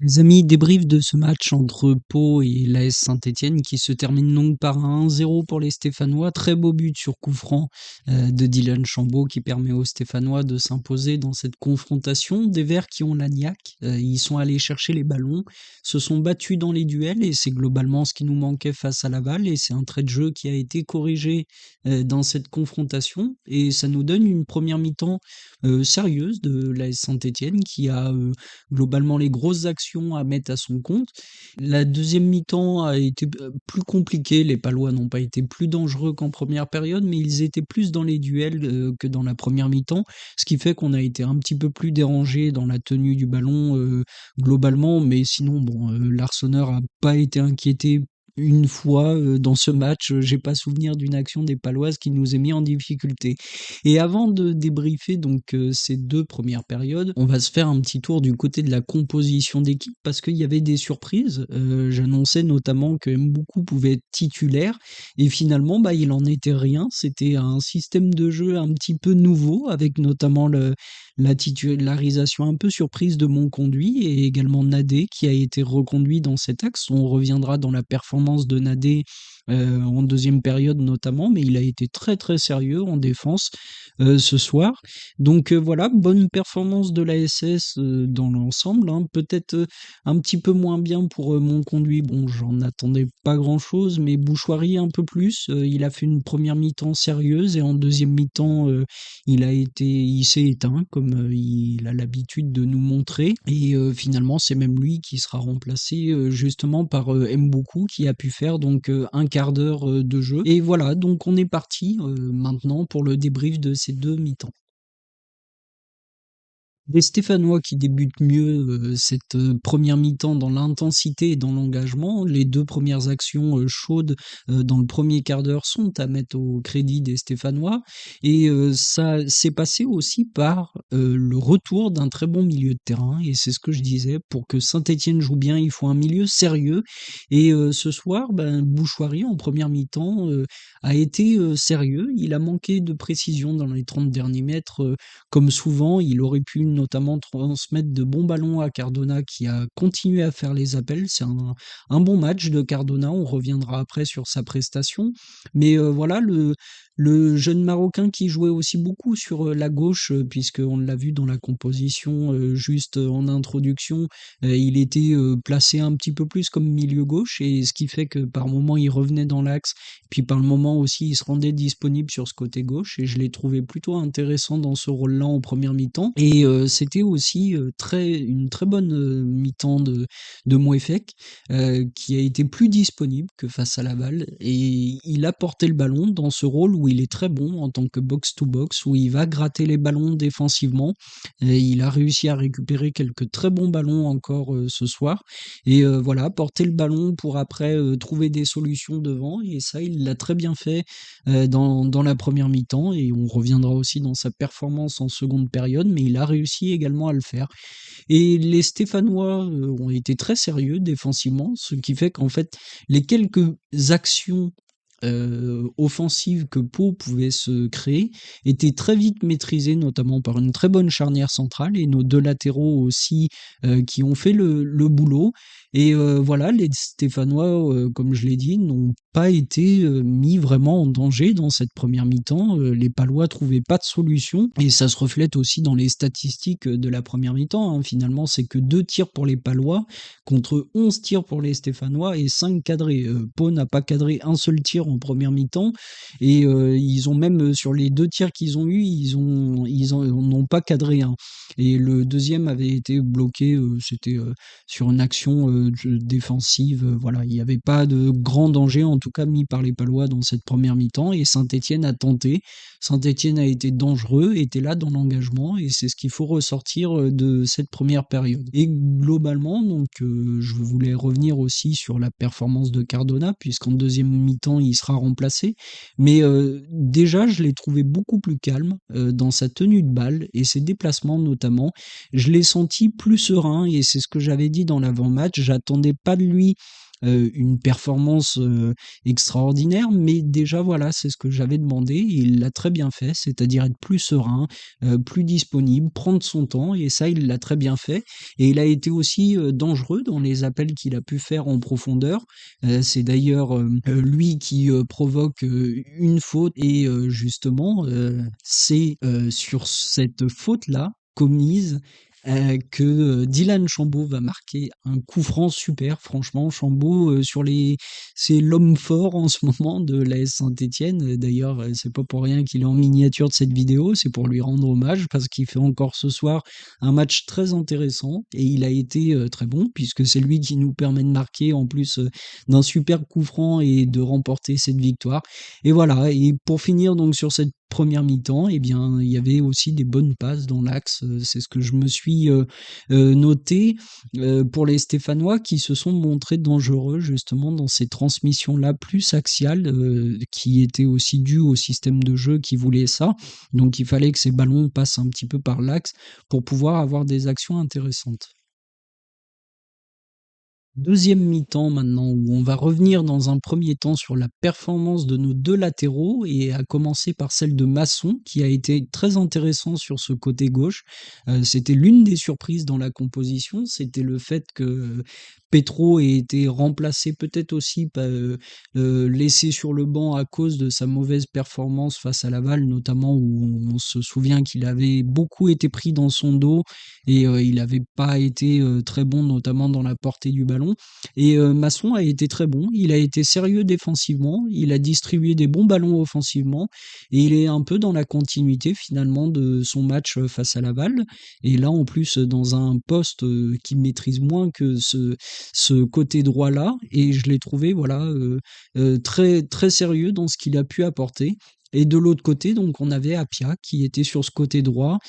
Les amis, débrief de ce match entre Pau et l'AS Saint-Étienne qui se termine donc par un 1-0 pour les Stéphanois. Très beau but sur coup franc de Dylan Chambaud qui permet aux Stéphanois de s'imposer dans cette confrontation. Des Verts qui ont la niaque, ils sont allés chercher les ballons, se sont battus dans les duels et c'est globalement ce qui nous manquait face à Laval et c'est un trait de jeu qui a été corrigé dans cette confrontation et ça nous donne une première mi-temps sérieuse de l'AS Saint-Étienne qui a globalement les grosses actions à mettre à son compte. La deuxième mi-temps a été plus compliquée, les Palois n'ont pas été plus dangereux qu'en première période, mais ils étaient plus dans les duels que dans la première mi-temps, ce qui fait qu'on a été un petit peu plus dérangé dans la tenue du ballon globalement, mais sinon bon, l'Arseneur a pas été inquiété une fois dans ce match, j'ai pas souvenir d'une action des Paloises qui nous ait mis en difficulté. Et avant de débriefer donc ces 2 premières périodes, on va se faire un petit tour du côté de la composition d'équipe parce qu'il y avait des surprises. J'annonçais notamment que Mboukou pouvait être titulaire et finalement, bah, il en était rien. C'était un système de jeu un petit peu nouveau avec notamment la titularisation un peu surprise de Monconduit et également Nadé qui a été reconduit dans cet axe. On reviendra dans la performance de Nadé en deuxième période notamment, mais il a été très très sérieux en défense ce soir. Donc voilà, bonne performance de l'ASS dans l'ensemble, hein. Peut-être un petit peu moins bien pour Monconduit. Bon, j'en attendais pas grand-chose, mais Bouchoirie un peu plus. Il a fait une première mi-temps sérieuse et en deuxième mi-temps, il s'est éteint comme il a l'habitude de nous montrer. Et finalement, c'est même lui qui sera remplacé justement par Mboukou qui a pu faire donc un quart d'heure de jeu. Et voilà, donc on est parti maintenant pour le débrief de ces deux mi-temps. Des Stéphanois qui débutent mieux cette première mi-temps dans l'intensité et dans l'engagement. Les deux premières actions chaudes dans le premier quart d'heure sont à mettre au crédit des Stéphanois. Et ça s'est passé aussi par le retour d'un très bon milieu de terrain. Et c'est ce que je disais, pour que Saint-Étienne joue bien, il faut un milieu sérieux. Et ce soir, ben, Bouchoirie, en première mi-temps, a été sérieux. Il a manqué de précision dans les 30 derniers mètres. Comme souvent, il aurait pu notamment transmettre de bons ballons à Cardona qui a continué à faire les appels. C'est un bon match de Cardona, on reviendra après sur sa prestation. Mais voilà, le jeune Marocain qui jouait aussi beaucoup sur la gauche, puisqu'on l'a vu dans la composition juste en introduction, il était placé un petit peu plus comme milieu gauche, et ce qui fait que par moment il revenait dans l'axe, puis par le moment aussi il se rendait disponible sur ce côté gauche, et je l'ai trouvé plutôt intéressant dans ce rôle-là en première mi-temps. Et c'était aussi une très bonne mi-temps de Mouefek, qui a été plus disponible que face à Laval, et il a porté le ballon dans ce rôle où il est très bon en tant que box-to-box, où il va gratter les ballons défensivement. Et il a réussi à récupérer quelques très bons ballons encore ce soir, et voilà, porter le ballon pour après trouver des solutions devant, et ça, il l'a très bien fait dans la première mi-temps, et on reviendra aussi dans sa performance en seconde période, mais il a réussi également à le faire. Et les Stéphanois ont été très sérieux défensivement, ce qui fait qu'en fait, les quelques actions offensives que Pau pouvait se créer étaient très vite maîtrisées, notamment par une très bonne charnière centrale et nos deux latéraux aussi qui ont fait le boulot. Et voilà, les Stéphanois, comme je l'ai dit, n'ont pas été mis vraiment en danger dans cette première mi-temps. Les Palois trouvaient pas de solution, et ça se reflète aussi dans les statistiques de la première mi-temps, hein. Finalement, c'est que 2 tirs pour les Palois contre 11 tirs pour les Stéphanois et 5 cadrés. Pau n'a pas cadré un seul tir en première mi-temps, et ils ont même sur les 2 tirs qu'ils ont eus, ils en n'ont pas cadré un. Et le deuxième avait été bloqué, c'était sur une action défensive. Voilà, il n'y avait pas de grand danger, en tout cas mis par les Palois dans cette première mi-temps, et Saint-Étienne a tenté. Saint-Étienne a été dangereux, était là dans l'engagement, et c'est ce qu'il faut ressortir de cette première période. Et globalement, donc, je voulais revenir aussi sur la performance de Cardona, puisqu'en deuxième mi-temps, il sera remplacé. Mais déjà, je l'ai trouvé beaucoup plus calme dans sa tenue de balle et ses déplacements notamment. Je l'ai senti plus serein, et c'est ce que j'avais dit dans l'avant-match. J'attendais pas de lui une performance, extraordinaire, mais déjà voilà, c'est ce que j'avais demandé et il l'a très bien fait, c'est-à-dire être plus serein, plus disponible, prendre son temps et ça, il l'a très bien fait et il a été aussi, dangereux dans les appels qu'il a pu faire en profondeur. C'est d'ailleurs, lui qui, provoque, une faute et justement, c'est, sur cette faute-là, commise, que, Dylan Chambaud va marquer un coup franc super. Franchement, Chambaud, c'est l'homme fort en ce moment de l'AS Saint-Étienne. D'ailleurs, c'est pas pour rien qu'il est en miniature de cette vidéo, c'est pour lui rendre hommage parce qu'il fait encore ce soir un match très intéressant et il a été, très bon puisque c'est lui qui nous permet de marquer en plus, d'un superbe coup franc et de remporter cette victoire. Et voilà, et pour finir donc sur cette première mi-temps, eh bien, il y avait aussi des bonnes passes dans l'axe. C'est ce que je me suis noté pour les Stéphanois qui se sont montrés dangereux justement dans ces transmissions-là plus axiales, qui étaient aussi dues au système de jeu qui voulait ça. Donc il fallait que ces ballons passent un petit peu par l'axe pour pouvoir avoir des actions intéressantes. Deuxième mi-temps maintenant, où on va revenir dans un premier temps sur la performance de nos 2 latéraux et à commencer par celle de Masson qui a été très intéressant sur ce côté gauche. C'était l'une des surprises dans la composition, c'était le fait que Petro ait été remplacé peut-être aussi laissé sur le banc à cause de sa mauvaise performance face à Laval, notamment où on se souvient qu'il avait beaucoup été pris dans son dos et il n'avait pas été très bon, notamment dans la portée du ballon. Et Masson a été très bon, il a été sérieux défensivement, il a distribué des bons ballons offensivement, et il est un peu dans la continuité finalement de son match face à Laval. Et là, en plus, dans un poste qu'il maîtrise moins que ce côté droit-là, et je l'ai trouvé voilà très très sérieux dans ce qu'il a pu apporter. Et de l'autre côté, donc, on avait Apia qui était sur ce côté droit,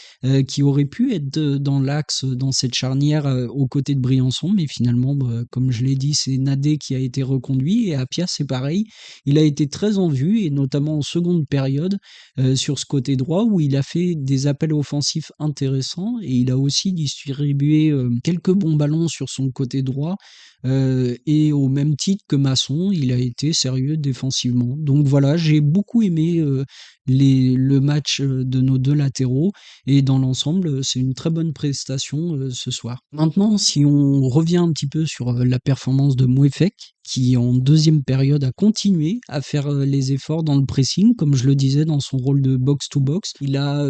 qui aurait pu être dans l'axe, dans cette charnière aux côtés de Briançon, mais finalement, bah, comme je l'ai dit, c'est Nadé qui a été reconduit et Apia, c'est pareil. Il a été très en vue et notamment en seconde période sur ce côté droit où il a fait des appels offensifs intéressants et il a aussi distribué quelques bons ballons sur son côté droit. Et au même titre que Masson, il a été sérieux défensivement. Donc voilà, j'ai beaucoup aimé le match de nos deux latéraux et dans l'ensemble, c'est une très bonne prestation, ce soir. Maintenant, si on revient un petit peu sur, la performance de Mouefek, qui en deuxième période a continué à faire, les efforts dans le pressing, comme je le disais dans son rôle de box to box. Il a,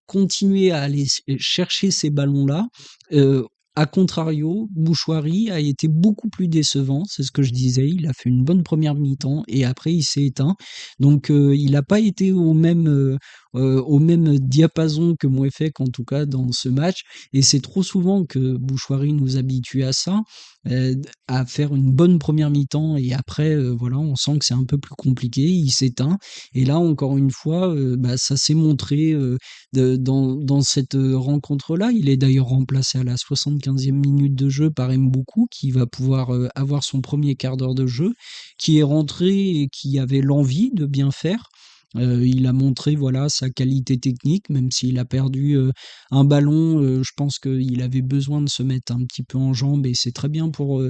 continué à aller chercher ces ballons-là, heu, à contrario, Bouchoirie a été beaucoup plus décevant, c'est ce que je disais. Il a fait une bonne première mi-temps et après il s'est éteint. Donc, il n'a pas été au même diapason que Mouefek, en tout cas dans ce match. Et c'est trop souvent que Bouchoirie nous habitue à ça, à faire une bonne première mi-temps et après, voilà, on sent que c'est un peu plus compliqué. Il s'éteint. Et là, encore une fois, bah, ça s'est montré dans cette rencontre-là. Il est d'ailleurs remplacé à la 75e minute de jeu par Mboukou, qui va pouvoir avoir son premier quart d'heure de jeu, qui est rentré et qui avait l'envie de bien faire. Il a montré voilà sa qualité technique, même s'il a perdu un ballon. Je pense qu'il avait besoin de se mettre un petit peu en jambes et c'est très bien pour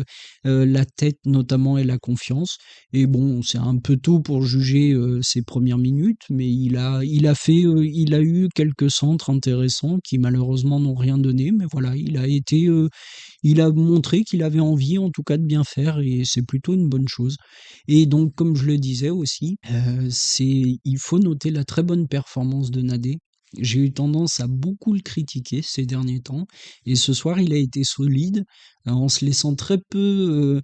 la tête notamment et la confiance. Et bon, c'est un peu tôt pour juger ses premières minutes, mais il a eu quelques centres intéressants qui malheureusement n'ont rien donné. Mais voilà, il a montré qu'il avait envie en tout cas de bien faire et c'est plutôt une bonne chose. Et donc comme je le disais aussi, il faut noter la très bonne performance de Nadé. J'ai eu tendance à beaucoup le critiquer ces derniers temps et ce soir il a été solide, en se laissant très peu,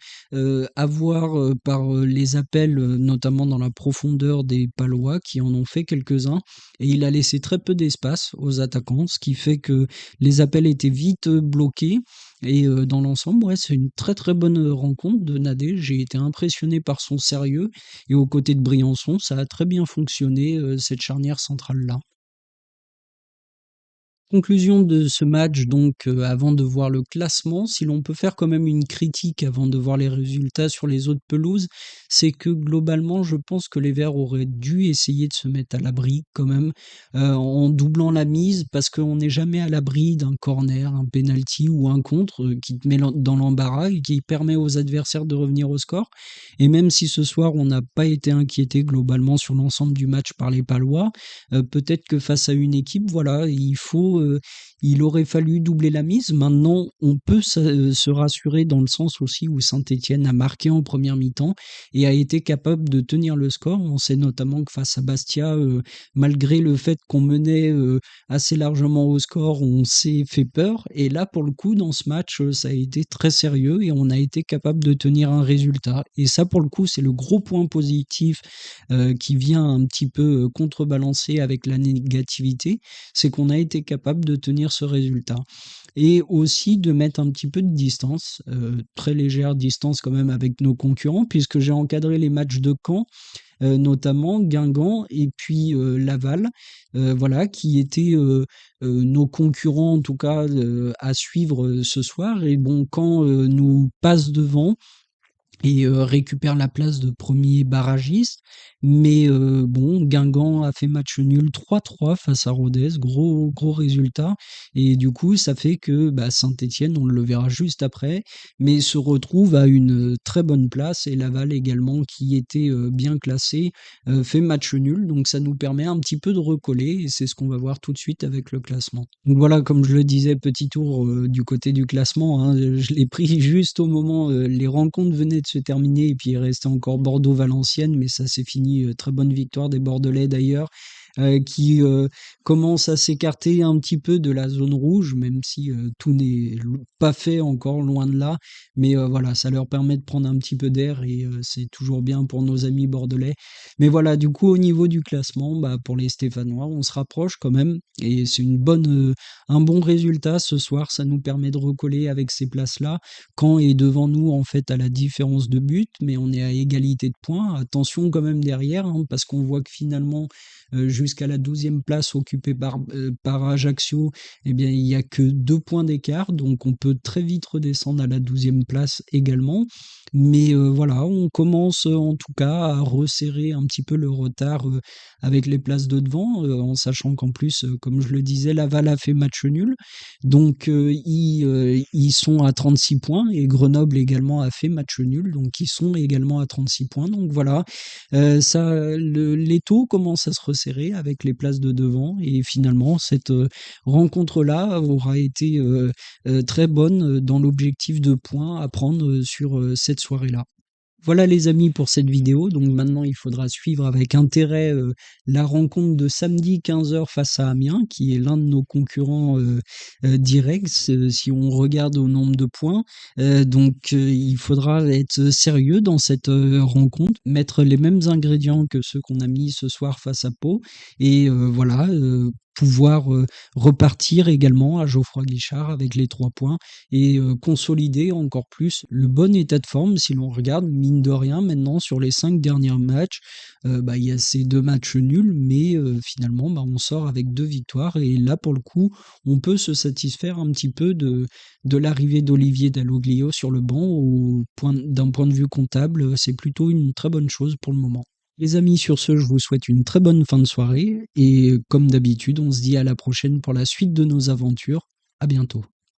avoir, par, les appels, notamment dans la profondeur des Palois qui en ont fait quelques-uns et il a laissé très peu d'espace aux attaquants, ce qui fait que les appels étaient vite, bloqués et dans l'ensemble, ouais, c'est une très, très bonne, rencontre de Nadé. J'ai été impressionné par son sérieux et aux côtés de Briançon, ça a très bien fonctionné, cette charnière centrale-là. Conclusion de ce match donc, avant de voir le classement, si l'on peut faire quand même une critique avant de voir les résultats sur les autres pelouses, c'est que globalement, je pense que les Verts auraient dû essayer de se mettre à l'abri quand même, en doublant la mise parce qu'on n'est jamais à l'abri d'un corner, un penalty ou un contre, qui te met dans l'embarras et qui permet aux adversaires de revenir au score. Et même si ce soir on n'a pas été inquiété globalement sur l'ensemble du match par les Palois, peut-être que face à une équipe, voilà, il aurait fallu doubler la mise. Maintenant, on peut se rassurer dans le sens aussi où Saint-Étienne a marqué en première mi-temps et a été capable de tenir le score. On sait notamment que face à Bastia, malgré le fait qu'on menait assez largement au score, on s'est fait peur. Et là, pour le coup, dans ce match, ça a été très sérieux et on a été capable de tenir un résultat. Et ça, pour le coup, c'est le gros point positif qui vient un petit peu contrebalancer avec la négativité, c'est qu'on a été capable de tenir ce résultat. Et aussi de mettre un petit peu de distance, très légère distance quand même avec nos concurrents, puisque j'ai encadré les matchs de Caen, notamment Guingamp et puis Laval, voilà, qui étaient nos concurrents en tout cas à suivre ce soir. Et bon, Caen nous passe devant et récupère la place de premier barragiste. Mais bon, Guingamp a fait match nul 3-3 face à Rodez, gros résultat. Et du coup, ça fait que bah, Saint-Étienne, on le verra juste après, mais se retrouve à une très bonne place. Et Laval également, qui était bien classé, fait match nul. Donc ça nous permet un petit peu de recoller. Et c'est ce qu'on va voir tout de suite avec le classement. Donc voilà, comme je le disais, petit tour du côté du classement, hein, je l'ai pris juste au moment, les rencontres venaient de se terminer et puis il restait encore Bordeaux-Valenciennes, mais ça s'est fini, très bonne victoire des Bordelais d'ailleurs, qui commencent à s'écarter un petit peu de la zone rouge, même si tout n'est pas fait encore, loin de là. Mais voilà, ça leur permet de prendre un petit peu d'air et c'est toujours bien pour nos amis bordelais. Mais voilà, du coup, au niveau du classement, bah, pour les Stéphanois, on se rapproche quand même et c'est un bon résultat ce soir. Ça nous permet de recoller avec ces places-là. Caen est devant nous en fait à la différence de but, mais on est à égalité de points. Attention quand même derrière, hein, parce qu'on voit que finalement, jusqu'à la 12e place occupée par Ajaccio, eh bien, il n'y a que 2 points d'écart, donc on peut très vite redescendre à la 12e place également. Mais voilà, on commence en tout cas à resserrer un petit peu le retard avec les places de devant, en sachant qu'en plus, comme je le disais, Laval a fait match nul. Donc ils sont à 36 points et Grenoble également a fait match nul, donc ils sont également à 36 points. Donc voilà, l'étau commence à se resserrer avec les places de devant et finalement cette rencontre-là aura été très bonne dans l'objectif de points à prendre sur cette soirée-là. Voilà les amis pour cette vidéo, donc maintenant il faudra suivre avec intérêt la rencontre de samedi 15 h face à Amiens, qui est l'un de nos concurrents directs, si on regarde au nombre de points. Donc il faudra être sérieux dans cette rencontre, mettre les mêmes ingrédients que ceux qu'on a mis ce soir face à Pau, et voilà, pouvoir repartir également à Geoffroy Guichard avec les 3 points et consolider encore plus le bon état de forme. Si l'on regarde, mine de rien, maintenant sur les 5 derniers matchs, bah, il y a ces 2 matchs nuls, mais finalement, bah, on sort avec 2 victoires et là, pour le coup, on peut se satisfaire un petit peu de l'arrivée d'Olivier Dalloglio sur le banc. D'un point de vue comptable, c'est plutôt une très bonne chose pour le moment. Les amis, sur ce, je vous souhaite une très bonne fin de soirée et comme d'habitude, on se dit à la prochaine pour la suite de nos aventures. À bientôt.